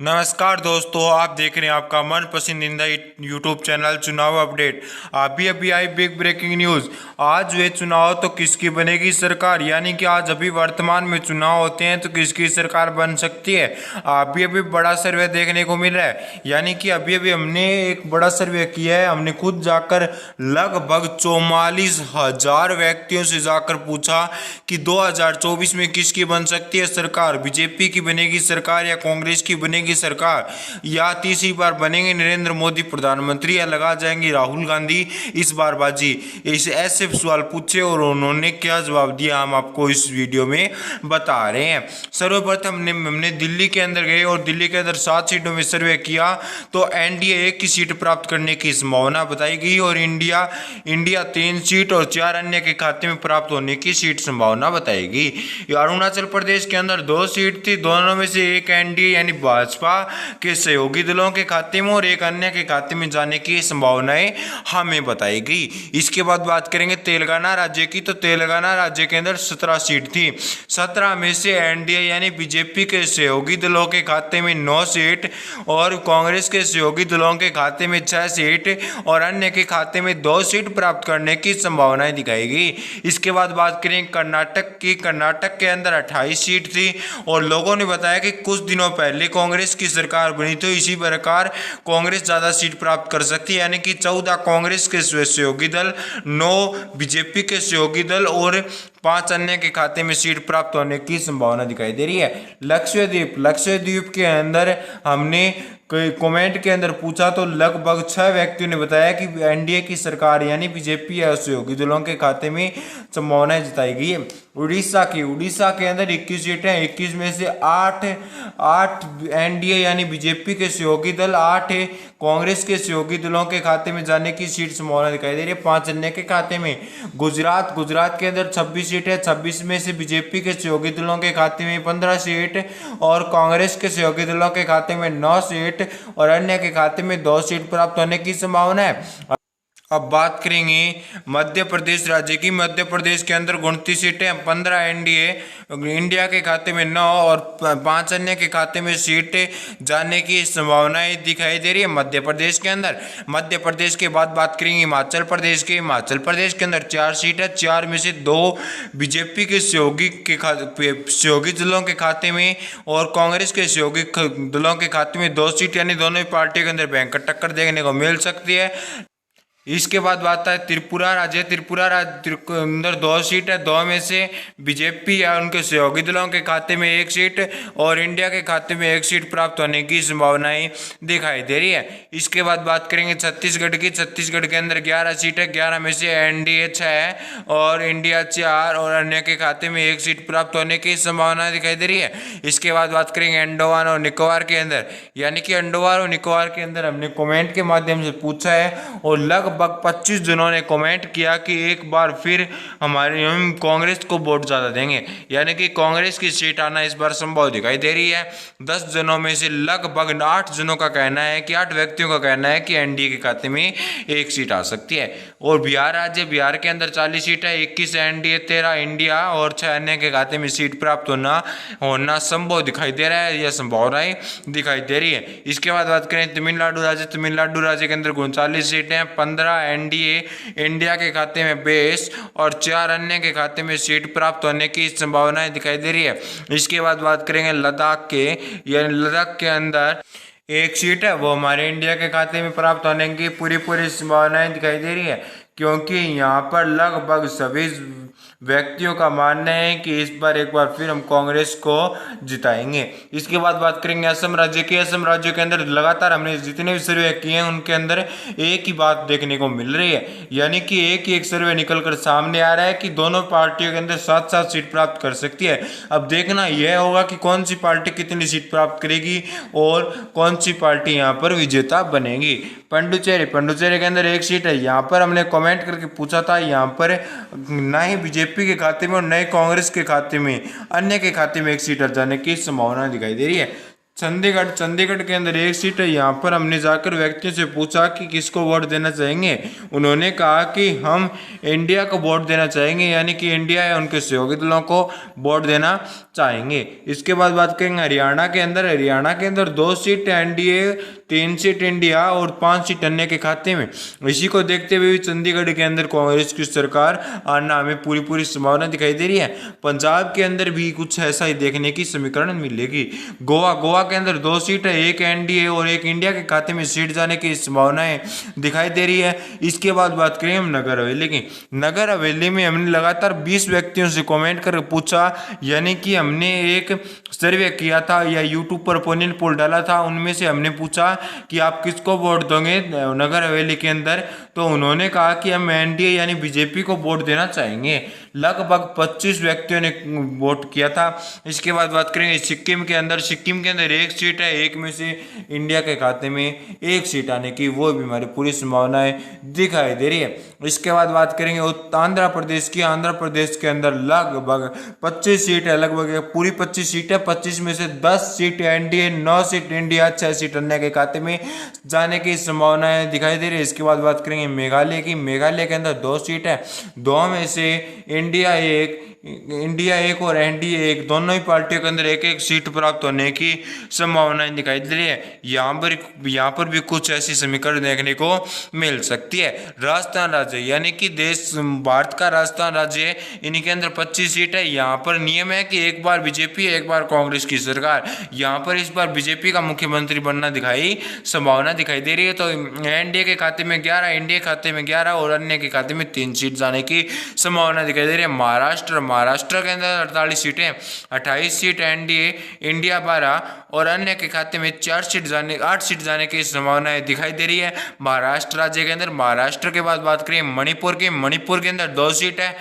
नमस्कार दोस्तों, आप देख रहे हैं आपका मन पसंदीदा यूट्यूब चैनल चुनाव अपडेट। अभी अभी आई बिग ब्रेकिंग न्यूज़। आज हुए चुनाव तो किसकी बनेगी सरकार, यानी कि आज अभी वर्तमान में चुनाव होते हैं तो किसकी सरकार बन सकती है। अभी अभी बड़ा सर्वे देखने को मिल रहा है, यानी कि अभी अभी हमने एक बड़ा सर्वे किया है। हमने खुद जाकर लगभग 44,000 व्यक्तियों से जाकर पूछा कि 2024 में किसकी बन सकती है सरकार, बीजेपी की बनेगी सरकार या कांग्रेस की बनेगी सरकार, या तीसरी बार बनेंगे नरेंद्र मोदी प्रधानमंत्री या लगा जाएंगे राहुल गांधी इस बार बाजी। इस ऐसे सवाल पूछे और उन्होंने क्या जवाब दिया हम आपको इस वीडियो में बता रहे हैं। सर्वप्रथम हमने दिल्ली के अंदर गए और दिल्ली के अंदर 7 सीटों में सर्वे किया तो एनडीए 1 की सीट प्राप्त करने की संभावना बताई गई और इंडिया 3 सीट और 4 अन्य के खाते में प्राप्त होने की सीट संभावना बताई गई। अरुणाचल प्रदेश के अंदर 2 सीट थी, दोनों में से एक एनडीए यानी भाजपा के सहयोगी दलों के खाते में और एक अन्य के खाते में जाने की संभावनाएं हमें बताई गई। इसके बाद बात करेंगे तेलंगाना राज्य की, तो तेलंगाना राज्य के अंदर 17 सीट थी। 17 में से एनडीए यानी बीजेपी के सहयोगी दलों के खाते में 9 सीट और कांग्रेस के सहयोगी दलों के खाते में 6 सीट और अन्य के खाते में 2 सीट प्राप्त करने की संभावनाएं दिखाई गई। इसके बाद बात करें कर्नाटक की। कर्नाटक के अंदर 28 सीट थी और लोगों ने बताया कि कुछ दिनों पहले कांग्रेस की सरकार बनी तो इसी प्रकार कांग्रेस ज्यादा सीट प्राप्त कर सकती है, यानी कि 14 कांग्रेस के सहयोगी दल, 9 बीजेपी के सहयोगी दल और 5 अन्य के खाते में सीट प्राप्त होने की संभावना दिखाई दे रही है। लक्षद्वीप के अंदर हमने कमेंट के अंदर पूछा तो लगभग 6 व्यक्तियों ने बताया कि एनडीए की सरकार यानी बीजेपी या सहयोगी दलों के खाते में संभावनाएं जताई गई है। उड़ीसा के अंदर 21 सीटें, 21 में से 8 एनडीए यानी बीजेपी के सहयोगी दल, 8 कांग्रेस के सहयोगी दलों के खाते में जाने की सीट संभावना दिखाई दे रही है, 5 अन्य के खाते में। गुजरात के अंदर 26 सीटें, 26 में से बीजेपी के सहयोगी दलों के खाते में 15 सीट और कांग्रेस के सहयोगी दलों के खाते में 9 सीट और अन्य के खाते में 2 सीट प्राप्त होने की संभावना है। अब बात करेंगे मध्य प्रदेश राज्य की। मध्य प्रदेश के अंदर 29 सीटें, 15 एनडीए इंडिया के खाते में 9 और 5 अन्य के खाते में सीट जाने की संभावनाएं दिखाई दे रही है मध्य प्रदेश के अंदर। मध्य प्रदेश के बाद बात करेंगे हिमाचल प्रदेश के। हिमाचल प्रदेश के अंदर 4 सीटें, 4 में से 2 बीजेपी के सहयोगी दलों के खाते में और कांग्रेस के सहयोगी दलों के खाते में 2 सीट, यानी दोनों पार्टियों के अंदर भयंकर टक्कर देखने को मिल सकती है। इसके बाद बात है त्रिपुरा राज्य के अंदर 2 सीट है, 2 में से बीजेपी या उनके सहयोगी दलों के खाते में 1 सीट और इंडिया के खाते में 1 सीट प्राप्त होने की संभावनाएं दिखाई दे रही है। इसके बाद बात करेंगे छत्तीसगढ़ की। छत्तीसगढ़ के अंदर 11 सीट है, 11 में से एनडीए 6 और इंडिया 4 और अन्य के खाते में 1 सीट प्राप्त होने की संभावना दिखाई दे रही है। इसके बाद बात करेंगे अंडमान और निकोबार के अंदर, यानी कि अंडमान और निकोबार के अंदर हमने कमेंट के माध्यम से पूछा है और लगभग 25 जनों ने कमेंट किया कि एक बार फिर हम कांग्रेस को वोट ज़्यादा देंगे, यानी कि कांग्रेस की सीट आना इस बार संभव दिखाई दे रही है। 10 जनों में से लगभग 8 जनों का कहना है कि 8 व्यक्तियों का कहना है कि एनडीए के खाते में 1 सीट आ सकती है। और बिहार के अंदर 40 सीट है, 21 एनडीए, 13 इंडिया और 6 अन्य के खाते में सीट प्राप्त होना संभव दिखाई दे रहा है, यह संभावनाएं दिखाई दे रही है। इसके बाद बात करें तमिलनाडु राज्य के अंदर 39 सीटें, 15 एनडीए इंडिया के खाते में 22 और 4 अन्य के खाते में सीट प्राप्त होने की संभावनाएं दिखाई दे रही है। इसके बाद बात करेंगे लद्दाख के अंदर 1 सीट है, वो हमारे इंडिया के खाते में प्राप्त होने की पूरी संभावनाएं दिखाई दे रही है, क्योंकि यहाँ पर लगभग सभी व्यक्तियों का मानना है कि इस बार एक बार फिर हम कांग्रेस को जिताएंगे। इसके बाद बात करेंगे असम राज्य की। असम राज्य के अंदर लगातार हमने जितने भी सर्वे किए हैं उनके अंदर एक ही बात देखने को मिल रही है, यानी कि एक सर्वे निकल कर सामने आ रहा है कि दोनों पार्टियों के अंदर 7-7 सीट प्राप्त कर सकती है। अब देखना यह होगा कि कौन सी पार्टी कितनी सीट प्राप्त करेगी और कौन सी पार्टी यहाँ पर विजेता बनेगी। पंडुचेरी के अंदर 1 सीट है, यहाँ पर हमने कमेंट करके पूछा था, यहाँ पर ना ही बीजेपी के खाते में और नए कांग्रेस के खाते में, अन्य के खाते में 1 सीट जाने की संभावना दिखाई दे रही है। चंडीगढ़ के अंदर एक सीट है। यहाँ पर हमने जाकर व्यक्तियों से पूछा कि किसको वोट देना चाहेंगे। उन्होंने कहा कि हम इंडिया को वोट देना चाहेंगे, यानी कि इंडिया या उनके सहयोगी दलों को वोट देना चाहेंगे। इसके बाद बात करेंगे हरियाणा के अंदर 2 सीट एनडीए, 3 सीट इंडिया और 5 सीट अन्य के खाते में। इसी को देखते हुए चंडीगढ़ के अंदर कांग्रेस की सरकार आना हमें पूरी संभावना दिखाई दे रही है। पंजाब के अंदर भी कुछ ऐसा ही देखने की समीकरण मिलेगी। गोवा के अंदर 2 सीट है, एक एनडीए और एक इंडिया के खाते में सीट जाने की संभावनाएं दिखाई दे रही है। इसके बाद बात करें हम नगर हवेली की। नगर हवेली में हमने लगातार 20 व्यक्तियों से कमेंट कर पूछा, यानी कि हमने एक सर्वे किया था या यूट्यूब पर ओपिनियन पोल डाला था। उनमें से हमने पूछा कि आप किसको वोट दोगे नगर हवेली के अंदर, तो उन्होंने कहा कि हम एनडीए यानी बीजेपी को वोट देना चाहेंगे। लगभग 25 व्यक्तियों ने वोट किया था। इसके बाद बात करेंगे सिक्किम के अंदर 1 सीट है, एक में से इंडिया के खाते में 1 सीट आने की वो भी हमारी पूरी संभावनाएं दिखाई दे रही है। इसके बाद बात करेंगे आंध्र प्रदेश की। आंध्र प्रदेश के अंदर लगभग 25 सीट है, लगभग पूरी 25 सीट है। 25 में से 10 seat NDA, 9 seat India, 6 seat अन्य के खाते में जाने की संभावनाएं दिखाई दे रही है। इसके बाद बात करेंगे मेघालय की। मेघालय के अंदर 2 सीट है, 2 में से इंडिया एक और एनडीए एक, दोनों ही पार्टियों के अंदर 1-1 सीट प्राप्त होने की संभावनाएं दिखाई दे रही है। यहाँ पर भी कुछ ऐसी समीकरण देखने को मिल सकती है। राजस्थान राज्य यानी कि भारत का राजस्थान राज्य, इनके अंदर 25 सीट है। यहाँ पर नियम है कि एक बार बीजेपी, एक बार कांग्रेस की सरकार। यहाँ पर इस बार बीजेपी का मुख्यमंत्री बनना संभावना दिखाई दे रही है। तो एनडीए के खाते में 11, इंडिया के खाते में 11 और अन्य के खाते में 3 सीट जाने की संभावना दिखाई दे रही है। महाराष्ट्र के अंदर 48 सीटें, 28 सीट एनडीए, इंडिया 12 और अन्य के खाते में 8 सीट जाने की संभावनाएं दिखाई दे रही है महाराष्ट्र राज्य के अंदर। महाराष्ट्र के बाद बात करें मणिपुर के अंदर 2 सीट है,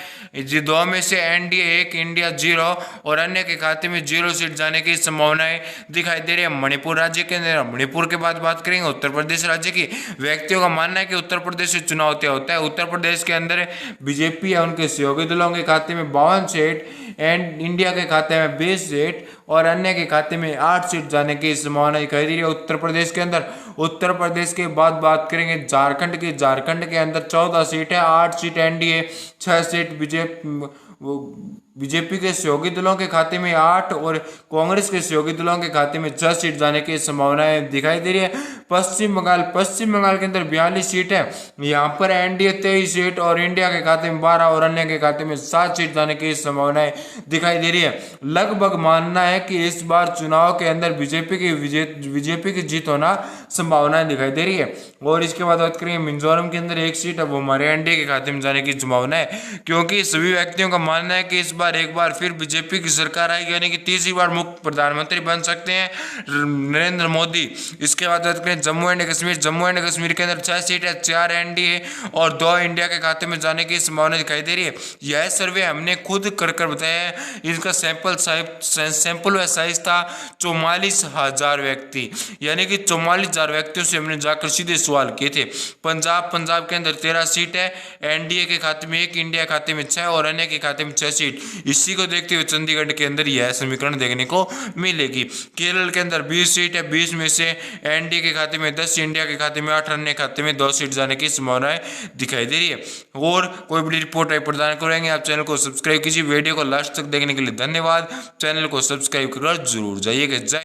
2 में से एनडीए 1, इंडिया 0 और अन्य के खाते में 0 सीट जाने की संभावनाएं दिखाई दे रही है मणिपुर राज्य के अंदर। मणिपुर के बाद बात करेंगे उत्तर प्रदेश राज्य की। व्यक्तियों का मानना है कि उत्तर प्रदेश से चुनाव तय होता है। उत्तर प्रदेश के अंदर बीजेपी या उनके सहयोगी दलों के खाते में 52 सीट एंड इंडिया के खाते में 20 सीट और अन्य के खाते में 8 सीट जाने की संभावना दिखाई दे रही है उत्तर प्रदेश के अंदर। उत्तर प्रदेश के बाद बात करेंगे झारखंड की। झारखंड के अंदर 14 सीट है, 8 सीट एनडीए, 6 सीट बीजेपी के सहयोगी दलों के खाते में 8 और कांग्रेस के सहयोगी दलों के खाते में 6 सीट जाने की संभावनाएं दिखाई दे रही है। पश्चिम बंगाल के अंदर 42 सीट है। यहाँ पर एनडीए 23 सीट और इंडिया के खाते में 12 और अन्य के खाते में 7 सीट जाने की संभावनाएं दिखाई दे रही है। लगभग मानना है कि इस बार चुनाव के अंदर बीजेपी की जीत होना संभावनाएं दिखाई दे रही है। और इसके बाद बात करेंगे मिजोरम के अंदर 1 सीट है, वो हमारे एनडीए के खाते में जाने की संभावना है, क्योंकि सभी व्यक्तियों का मानना है कि इस बार एक बार फिर बीजेपी की सरकार आएगी, यानी कि तीसरी बार मुख्य प्रधानमंत्री बन सकते हैं नरेंद्र मोदी। इसके बाद बात करें जम्मू एंड कश्मीर के अंदर 6 सीट है, 4 एनडीए और 2 इंडिया के खाते में जाने की संभावना दिखाई दे रही है। यह सर्वे हमने खुद कर बताया है। इसका सैंपल व साइज था 44,000 व्यक्ति, यानी कि 44,000 व्यक्तियों से हमने जाकर सीधे सवाल किए थे। पंजाब के अंदर 13 सीट है, एनडीए के खाते में 1, इंडिया खाते में 6 और अन्य के खाते में 6 सीट। इसी को देखते हुए चंडीगढ़ के अंदर यह समीकरण देखने को मिलेगी। केरल के अंदर 20 सीट है, 20 में से एनडीए के खाते में 10, इंडिया के खाते में 8, अन्य खाते में 2 सीट जाने की संभावनाएं दिखाई दे रही है। और कोई बड़ी रिपोर्ट प्रदान करेंगे। आप चैनल को सब्सक्राइब कीजिए। वीडियो को लास्ट तक देखने के लिए धन्यवाद। चैनल को सब्सक्राइब कर जरूर जाइएगा।